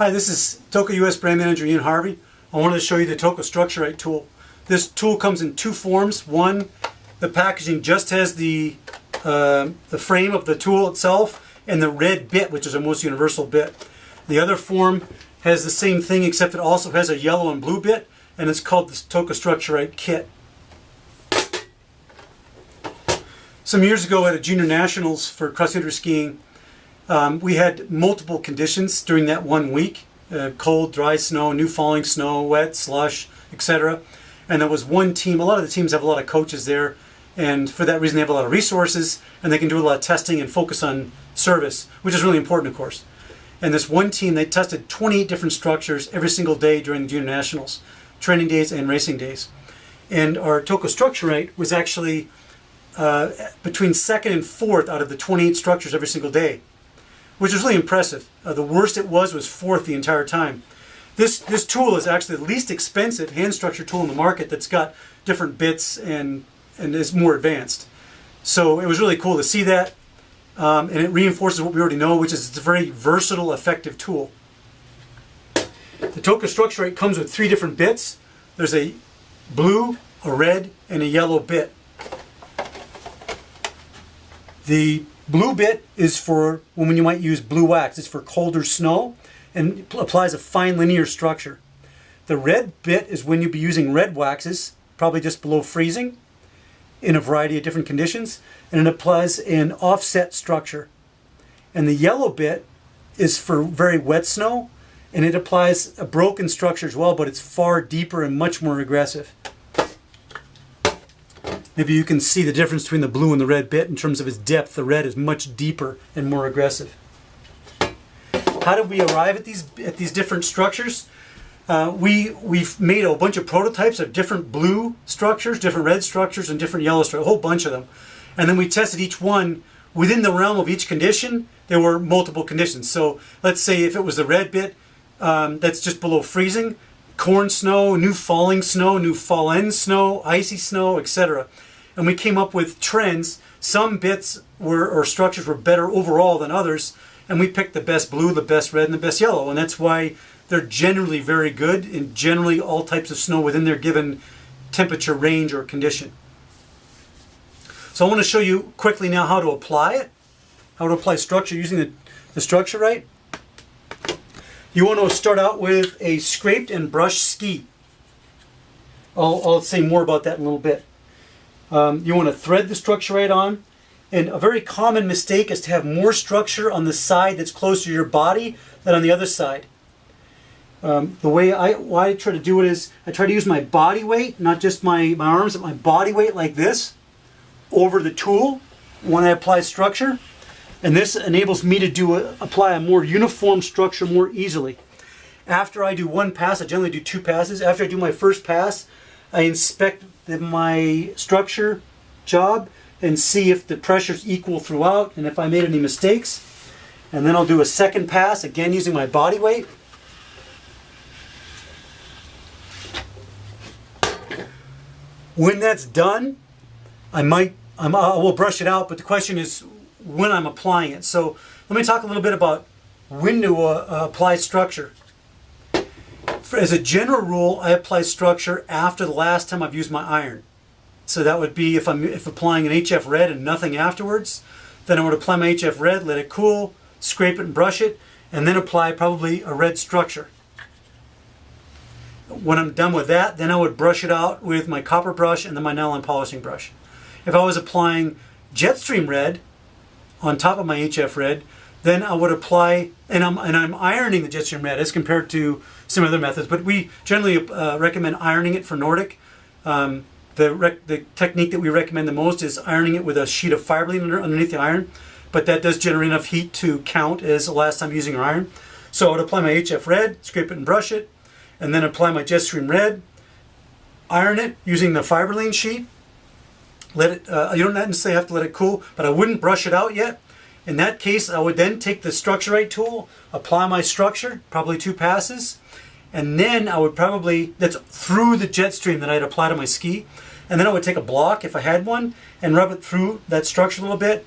Hi, this is Toko US Brand Manager Ian Harvey. I wanted to show you the Toko Structurite tool. This tool comes in two forms. One, the packaging just has the frame of the tool itself and the red bit, which is a most universal bit. The other form has the same thing, except it also has a yellow and blue bit, and it's called the Toko Structurite kit. Some years ago at a junior nationals for cross-country skiing, we had multiple conditions during that 1 week. Cold, dry snow, new falling snow, wet, slush, etc. And there was one team, a lot of the teams have a lot of coaches there, and for that reason they have a lot of resources, and they can do a lot of testing and focus on service, which is really important, of course. And this one team, they tested 28 different structures every single day during the junior nationals, training days and racing days. And our Toko Structurite was actually between second and fourth out of the 28 structures every single day, which is really impressive. The worst it was fourth the entire time. This tool is actually the least expensive hand structure tool in the market that's got different bits and is more advanced. So it was really cool to see that, and it reinforces what we already know, which is it's a very versatile, effective tool. The Toko Structurite comes with 3 different bits. There's a blue, a red, and a yellow bit. The blue bit is for when you might use blue wax. It's for colder snow and applies a fine linear structure. The red bit is when you'd be using red waxes, probably just below freezing, in a variety of different conditions, and it applies an offset structure. And the yellow bit is for very wet snow, and it applies a broken structure as well, but it's far deeper and much more aggressive. Maybe you can see the difference between the blue and the red bit in terms of its depth. The red is much deeper and more aggressive. How did we arrive at these different structures? We've made a bunch of prototypes of different blue structures, different red structures, and different yellow structures, a whole bunch of them. And then we tested each one within the realm of each condition. There were multiple conditions. So let's say if it was the red bit, that's just below freezing, corn snow, new falling snow, new fall-end snow, icy snow, etc. And we came up with trends. Some bits or structures were better overall than others, and we picked the best blue, the best red, and the best yellow. And that's why they're generally very good in generally all types of snow within their given temperature range or condition. So I want to show you quickly now how to apply it, how to apply structure using the Structurite. You want to start out with a scraped and brushed ski. I'll say more about that in a little bit. You want to thread the Structurite on, and a very common mistake is to have more structure on the side that's closer to your body than on the other side. The way I try to do it is I try to use my body weight, not just my arms, but my body weight like this over the tool when I apply structure. And this enables me to apply a more uniform structure more easily. After I do one pass, I generally do 2 passes. After I do my first pass, I inspect my structure job and see if the pressure's equal throughout and if I made any mistakes. And then I'll do a second pass, again using my body weight. When that's done, I will brush it out, but the question is when I'm applying it. So let me talk a little bit about when to apply structure. As a general rule, I apply structure after the last time I've used my iron. So that would be if applying an HF red and nothing afterwards, then I would apply my HF red, let it cool, scrape it and brush it, and then apply probably a red structure. When I'm done with that, then I would brush it out with my copper brush and then my nylon polishing brush. If I was applying Jetstream red on top of my HF red, then I would apply, and I'm ironing the Jetstream red as compared to some other methods, but we generally recommend ironing it for Nordic. The technique that we recommend the most is ironing it with a sheet of fiberline underneath the iron, but that does generate enough heat to count as the last time using our iron. So I would apply my HF red, scrape it and brush it, and then apply my Jetstream red, iron it using the fiberline sheet. Let it, you don't necessarily have to let it cool, but I wouldn't brush it out yet. In that case, I would then take the Structurite tool, apply my structure, probably 2 passes, and then I would that's through the Jetstream that I'd apply to my ski, and then I would take a block, if I had one, and rub it through that structure a little bit,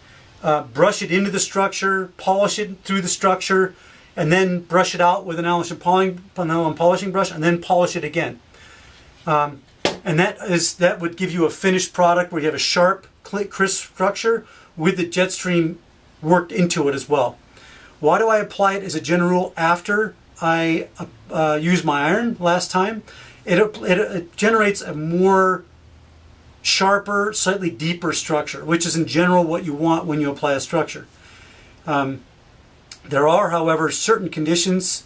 brush it into the structure, polish it through the structure, and then brush it out with an Allen polishing brush, and then polish it again. And that would give you a finished product where you have a sharp, crisp structure with the jet stream worked into it as well. Why do I apply it as a general rule after I used my iron last time? It generates a more sharper, slightly deeper structure, which is in general what you want when you apply a structure. There are, however, certain conditions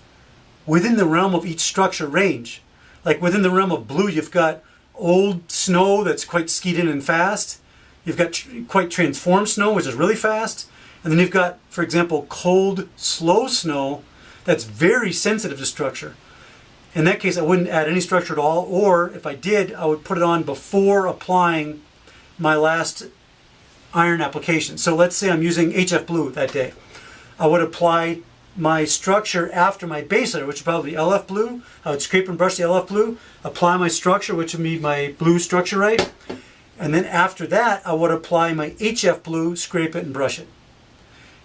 within the realm of each structure range. Like within the realm of blue, you've got old snow that's quite skied in and fast. You've got quite transformed snow, which is really fast. And then you've got, for example, cold, slow snow that's very sensitive to structure. In that case, I wouldn't add any structure at all, or if I did, I would put it on before applying my last iron application. So let's say I'm using HF blue that day. I would apply my structure after my base layer, which would probably be LF blue. I would scrape and brush the LF blue, apply my structure, which would be my blue Structurite, and then after that, I would apply my HF blue, scrape it and brush it.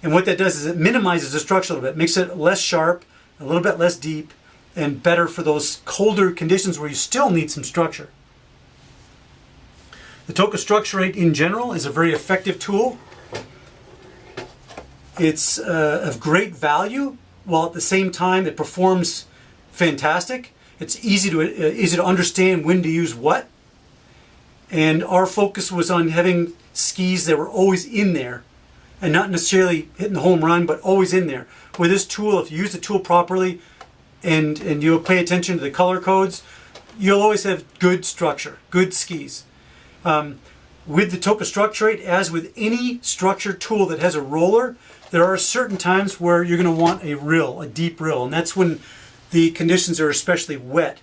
And what that does is it minimizes the structure a little bit, makes it less sharp, a little bit less deep, and better for those colder conditions where you still need some structure. The Toko Structurite in general is a very effective tool. It's of great value, while at the same time it performs fantastic. It's easy to understand when to use what. And our focus was on having skis that were always in there, and not necessarily hitting the home run, but always in there. With this tool, if you use the tool properly and you'll pay attention to the color codes, you'll always have good structure, good skis. With the Toko Structurite, as with any structure tool that has a roller, there are certain times where you're going to want a rill, a deep rill, and that's when the conditions are especially wet.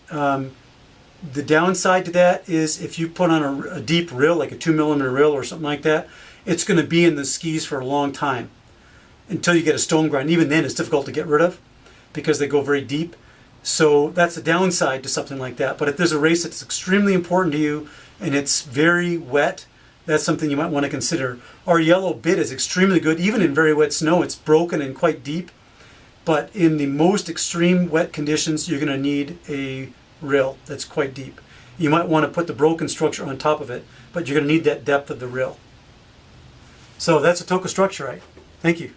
The downside to that is if you put on a deep rill, like a 2mm rill or something like that, it's going to be in the skis for a long time until you get a stone grind. Even then, it's difficult to get rid of because they go very deep. So that's the downside to something like that. But if there's a race that's extremely important to you and it's very wet, that's something you might want to consider. Our yellow bit is extremely good, even in very wet snow. It's broken and quite deep. But in the most extreme wet conditions, you're going to need a rill that's quite deep. You might want to put the broken structure on top of it, but you're going to need that depth of the rill. So that's a Toko Structurite. Thank you.